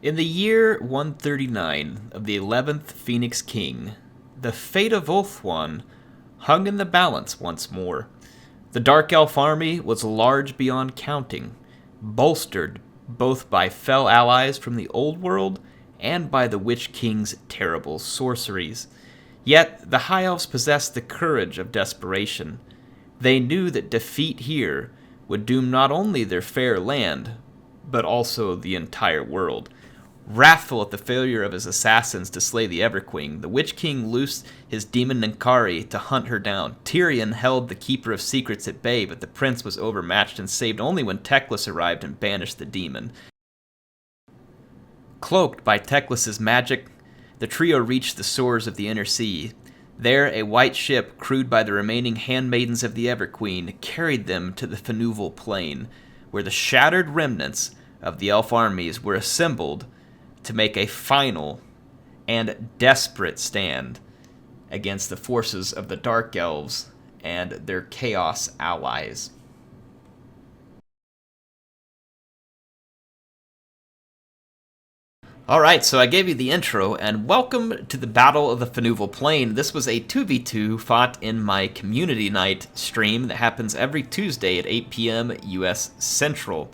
In the year 139 of the 11th Phoenix King, the fate of Ulthuan hung in the balance once more. The Dark Elf army was large beyond counting, bolstered both by fell allies from the Old World and by the Witch King's terrible sorceries. Yet the High Elves possessed the courage of desperation. They knew that defeat here would doom not only their fair land, but also the entire world. Wrathful at the failure of his assassins to slay the Everqueen, the Witch King loosed his demon Ninkari to hunt her down. Tyrion held the Keeper of Secrets at bay, but the prince was overmatched and saved only when Teclis arrived and banished the demon. Cloaked by Teclis' magic, the trio reached the shores of the Inner Sea. There, a white ship, crewed by the remaining handmaidens of the Everqueen, carried them to the Finuval Plain, where the shattered remnants of the elf armies were assembled to make a final and desperate stand against the forces of the Dark Elves and their Chaos allies. Alright, so I gave you the intro, and welcome to the Battle of the Finuval Plain. This was a 2v2 fought in my community night stream that happens every Tuesday at 8 p.m. U.S. Central.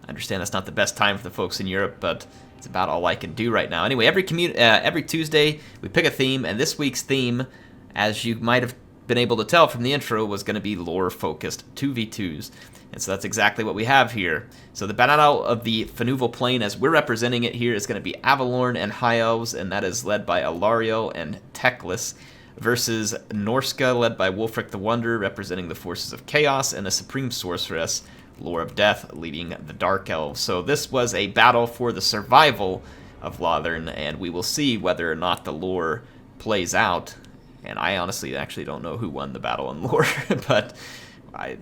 I understand that's not the best time for the folks in Europe, but it's about all I can do right now. Anyway, every Tuesday we pick a theme, and this week's theme, as you might have been able to tell from the intro, was going to be lore-focused 2v2s. And so that's exactly what we have here. So the Battle of the Finuval Plain, as we're representing it here, is going to be Avalorn and High Elves, and that is led by Alariel and Teclis, versus Norska, led by Wulfric the Wanderer, representing the forces of Chaos, and the Supreme Sorceress, Lore of Death, leading the Dark Elves. So this was a battle for the survival of Lothern, and we will see whether or not the lore plays out. And I honestly actually don't know who won the battle in lore, but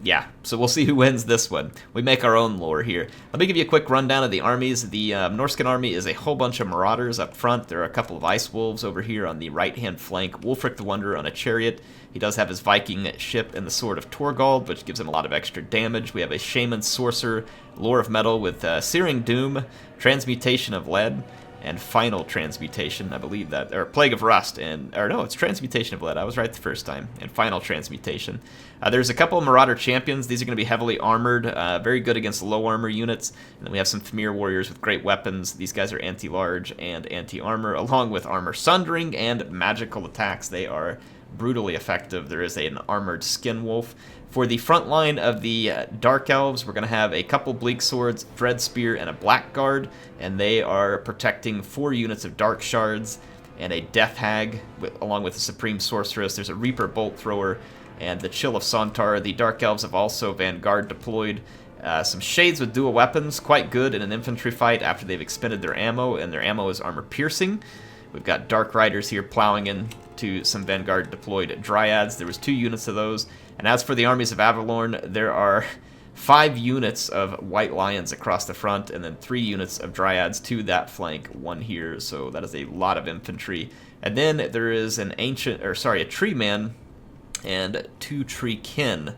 yeah, so we'll see who wins this one. We make our own lore here. Let me give you a quick rundown of the armies. The Norscan army is a whole bunch of marauders up front. There are a couple of ice wolves over here on the right-hand flank. Wulfric the Wanderer on a chariot. He does have his Viking ship and the Sword of Torgald, which gives him a lot of extra damage. We have a Shaman Sorcerer, Lore of Metal with Searing Doom, Transmutation of Lead, and Final Transmutation, I believe that, or Plague of Rust, or no, it's Transmutation of Lead, I was right the first time, and Final Transmutation. There's a couple of Marauder Champions. These are going to be heavily armored, very good against low armor units, and then we have some Famir Warriors with great weapons. These guys are anti-large and anti-armor, along with Armor Sundering and magical attacks. They are brutally effective. There is an armored Skin Wolf. For the front line of the Dark Elves, we're going to have a couple Bleak Swords, Dread Spear, and a Blackguard, and they are protecting 4 units of Dark Shards and a Death Hag, along with the Supreme Sorceress. There's a Reaper Bolt Thrower and the Chill of Sontar. The Dark Elves have also Vanguard deployed. Some Shades with dual weapons, quite good in an infantry fight after they've expended their ammo, and their ammo is armor piercing. We've got Dark Riders here plowing into some Vanguard deployed Dryads. There was 2 units of those. And as for the armies of Avalorn, there are 5 units of White Lions across the front, and then 3 units of Dryads to that flank, 1 here. So that is a lot of infantry. And then there is a Tree Man and 2 Tree Kin.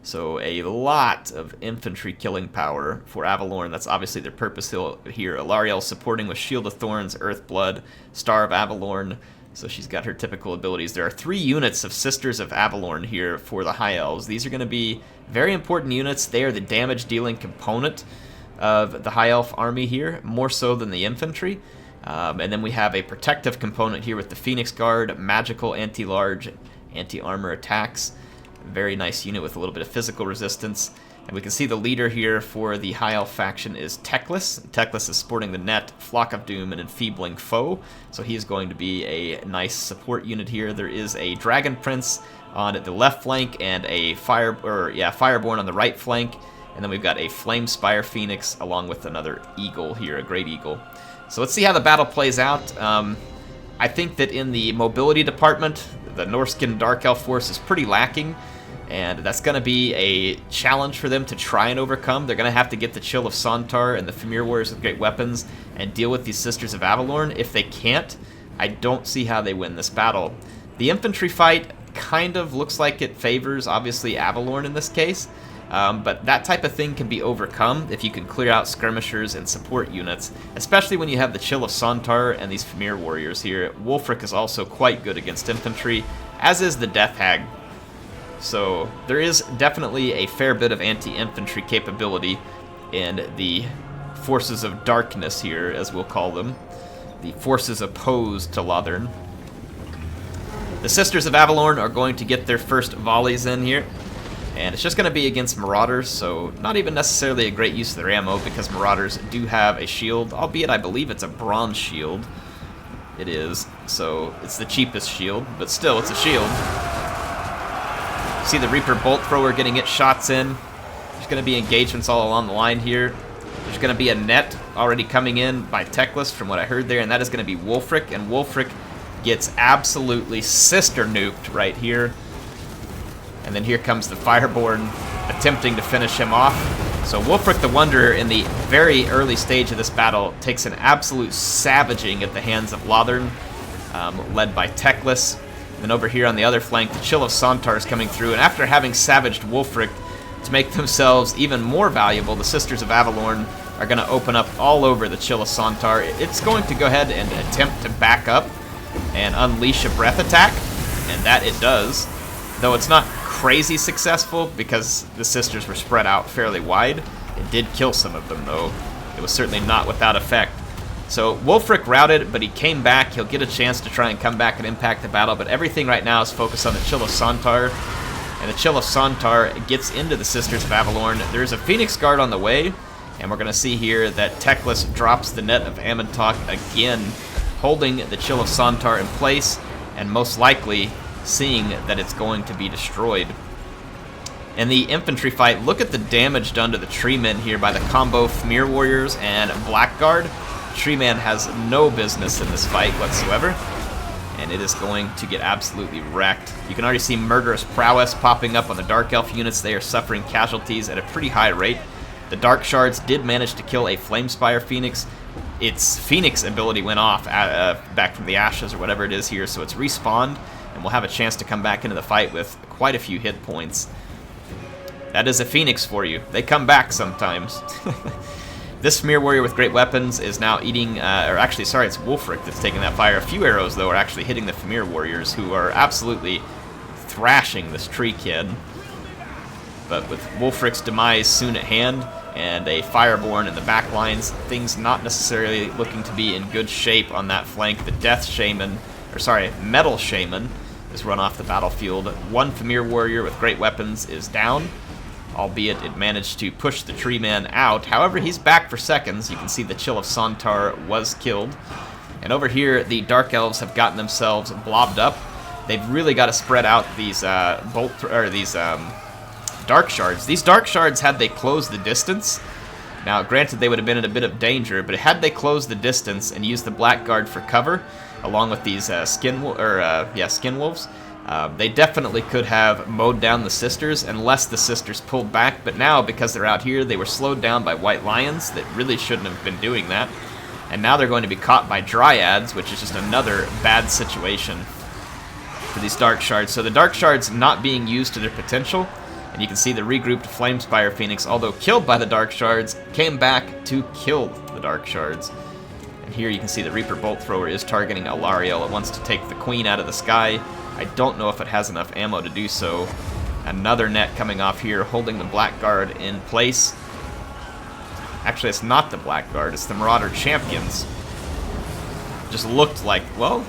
So a lot of infantry killing power for Avalorn. That's obviously their purpose here. Alariel supporting with Shield of Thorns, Earth Blood, Star of Avalorn. So she's got her typical abilities. There are 3 units of Sisters of Avalorn here for the High Elves. These are going to be very important units. They are the damage-dealing component of the High Elf army here, more so than the infantry. And then we have a protective component here with the Phoenix Guard, magical anti-large, anti-armor attacks. Very nice unit with a little bit of physical resistance. And we can see the leader here for the High Elf faction is Teclis. Teclis is sporting the net, Flock of Doom, and Enfeebling Foe. So he's going to be a nice support unit here. There is a Dragon Prince on the left flank and a Fireborn on the right flank. And then we've got a Flame Spire Phoenix along with another Eagle here, a Great Eagle. So let's see how the battle plays out. I think that in the mobility department, the Norscan Dark Elf force is pretty lacking. And that's going to be a challenge for them to try and overcome. They're going to have to get the Chill of Sontar and the Famir Warriors with great weapons and deal with these Sisters of Avalorn. If they can't, I don't see how they win this battle. The infantry fight kind of looks like it favors, obviously, Avalorn in this case. But that type of thing can be overcome if you can clear out skirmishers and support units, especially when you have the Chill of Sontar and these Famir warriors here. Wulfric is also quite good against infantry, as is the Death Hag. So there is definitely a fair bit of anti-infantry capability in the forces of darkness here, as we'll call them. The forces opposed to Lothern. The Sisters of Avalorn are going to get their first volleys in here. And it's just going to be against Marauders, so not even necessarily a great use of their ammo, because Marauders do have a shield, albeit I believe it's a bronze shield. It is, so it's the cheapest shield, but still, it's a shield. See the Reaper Bolt Thrower getting its shots in. There's going to be engagements all along the line here. There's going to be a net already coming in by Teclis, from what I heard there, and that is going to be Wulfric, and Wulfric gets absolutely sister nuked right here. And then here comes the Fireborn attempting to finish him off. So Wulfric the Wanderer in the very early stage of this battle takes an absolute savaging at the hands of Lothern, led by Teclis. Then over here on the other flank, the Chill of Sontar is coming through, and after having savaged Wulfric to make themselves even more valuable, the Sisters of Avalorn are going to open up all over the Chill of Sontar. It's going to go ahead and attempt to back up and unleash a breath attack, and that it does. Though it's not crazy successful because the Sisters were spread out fairly wide. It did kill some of them, though. It was certainly not without effect. So Wulfric routed, but he came back. He'll get a chance to try and come back and impact the battle, but everything right now is focused on the Chill of Sontar. And the Chill of Sontar gets into the Sisters of Avalorn. There's a Phoenix Guard on the way, and we're going to see here that Teclis drops the net of Ammontok again, holding the Chill of Sontar in place, and most likely seeing that it's going to be destroyed. In the infantry fight, look at the damage done to the Treemen here by the combo Famir Warriors and Blackguard. Treeman has no business in this fight whatsoever, and it is going to get absolutely wrecked. You can already see Murderous Prowess popping up on the Dark Elf units. They are suffering casualties at a pretty high rate. The Dark Shards did manage to kill a Flamespire Phoenix. Its Phoenix ability went off back from the ashes or whatever it is here, so it's respawned, and we'll have a chance to come back into the fight with quite a few hit points. That is a Phoenix for you. They come back sometimes. This Famir Warrior with great weapons is now eating, or actually, sorry, it's Wulfric that's taking that fire. A few arrows, though, are actually hitting the Famir Warriors, who are absolutely thrashing this tree kid. But with Wulfric's demise soon at hand, and a Fireborn in the back lines, things not necessarily looking to be in good shape on that flank. The Death Shaman, or sorry, Metal Shaman is run off the battlefield. One Famir Warrior with great weapons is down, albeit it managed to push the tree man out. However, he's back for seconds. You can see the Chill of Sontar was killed. And over here, the Dark Elves have gotten themselves blobbed up. They've really got to spread out these Dark Shards. These Dark Shards, had they closed the distance, now granted they would have been in a bit of danger, but had they closed the distance and used the Blackguard for cover, along with these Skin Wolves, they definitely could have mowed down the Sisters unless the Sisters pulled back, but now, because they're out here, they were slowed down by White Lions that really shouldn't have been doing that, and now they're going to be caught by Dryads, which is just another bad situation for these Dark Shards. So the Dark Shards not being used to their potential, and you can see the regrouped Flamespire Phoenix, although killed by the Dark Shards, came back to kill the Dark Shards. And here you can see the Reaper Bolt Thrower is targeting Alariel. It wants to take the Queen out of the sky. I don't know if it has enough ammo to do so. Another net coming off here, holding the Blackguard in place. Actually, it's not the Blackguard, it's the Marauder Champions. Just looked like, well,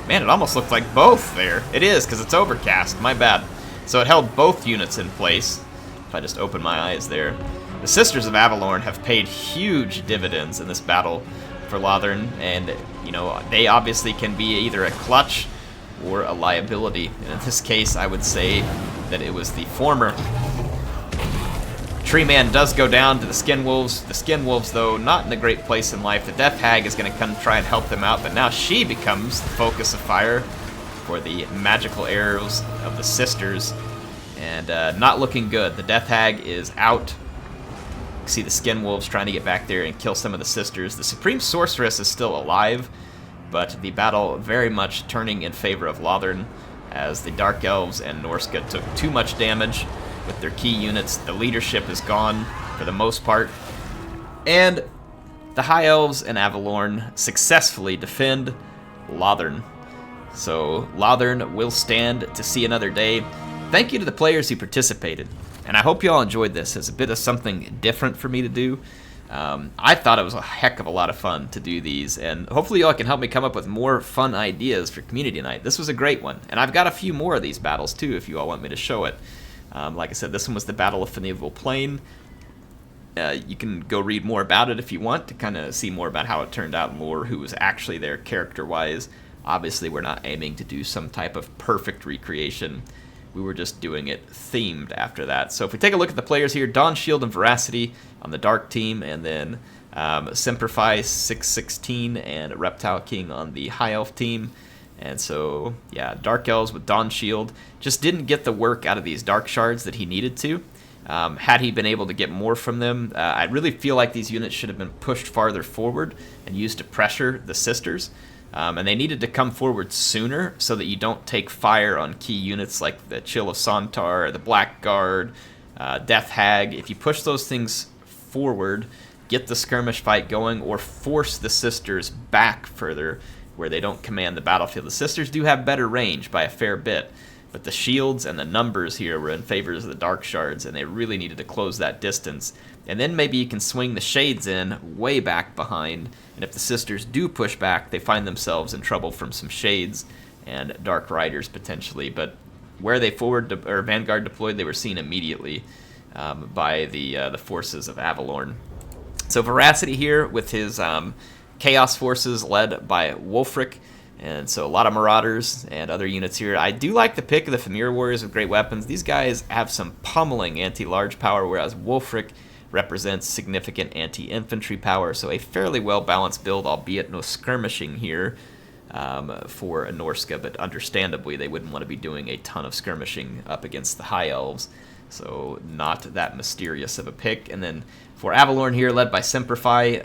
man, it almost looked like both there. It is, because it's overcast, my bad. So it held both units in place, if I just open my eyes there. The Sisters of Avalorn have paid huge dividends in this battle for Lothern, and, you know, they obviously can be either a clutch or a liability. And in this case, I would say that it was the former. Tree Man does go down to the Skin Wolves. The Skin Wolves, though, not in a great place in life. The Death Hag is going to come try and help them out, but now she becomes the focus of fire for the magical arrows of the Sisters, and not looking good. The Death Hag is out. You see the Skin Wolves trying to get back there and kill some of the Sisters. The Supreme Sorceress is still alive, but the battle very much turning in favor of Lothern, as the Dark Elves and Norska took too much damage. with their key units. The leadership is gone for the most part. And the High Elves and Avalorn successfully defend Lothern. So Lothern will stand to see another day. Thank you to the players who participated. And I hope you all enjoyed this as a bit of something different for me to do. I thought it was a heck of a lot of fun to do these, and hopefully y'all can help me come up with more fun ideas for community night. This was a great one, and I've got a few more of these battles too if you all want me to show it. Like I said, this one was the Battle of Finuval Plain. You can go read more about it if you want to kind of see more about how it turned out and more who was actually there character-wise. Obviously, we're not aiming to do some type of perfect recreation. We were just doing it themed after that. So if we take a look at the players here, Dawn Shield and Veracity on the Dark team, and then Semperfi 616 and Reptile King on the High Elf team. And so, yeah, Dark Elves with Dawn Shield just didn't get the work out of these Dark Shards that he needed to. Had he been able to get more from them, I really feel like these units should have been pushed farther forward and used to pressure the Sisters. And they needed to come forward sooner so that you don't take fire on key units like the Chill of Sontar, the Blackguard, Death Hag. If you push those things forward, get the skirmish fight going, or force the Sisters back further where they don't command the battlefield. The Sisters do have better range by a fair bit, but the shields and the numbers here were in favor of the Dark Shards, and they really needed to close that distance. And then maybe you can swing the Shades in way back behind, and if the Sisters do push back, they find themselves in trouble from some Shades and Dark Riders potentially. But where they or Vanguard deployed, they were seen immediately by the forces of Avalorn. So Veracity here with his Chaos forces led by Wulfric. And so a lot of Marauders and other units here. I do like the pick of the Familiar Warriors with great weapons. These guys have some pummeling anti-large power, whereas Wulfric represents significant anti-infantry power. So a fairly well-balanced build, albeit no skirmishing here for a Norska. But understandably, they wouldn't want to be doing a ton of skirmishing up against the High Elves. So not that mysterious of a pick. And then for Avalorn here, led by Semperfi,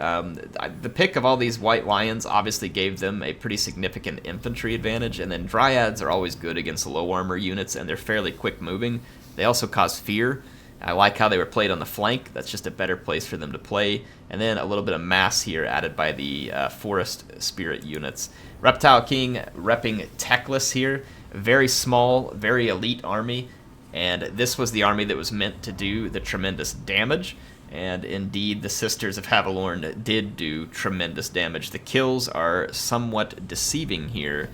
the pick of all these White Lions obviously gave them a pretty significant infantry advantage. And then Dryads are always good against low armor units, and they're fairly quick moving. They also cause fear. I like how they were played on the flank. That's just a better place for them to play. And then a little bit of mass here added by the Forest Spirit units. Reptile King repping Teclis here. Very small, very elite army. And this was the army that was meant to do the tremendous damage. And indeed, the Sisters of Avalorn did do tremendous damage. The kills are somewhat deceiving here,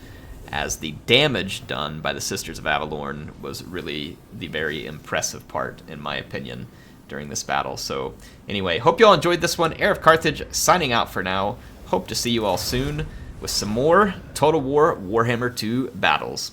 as the damage done by the Sisters of Avalorn was really the very impressive part, in my opinion, during this battle. So anyway, hope you all enjoyed this one. HeirofCarthage signing out for now. Hope to see you all soon with some more Total War Warhammer 2 battles.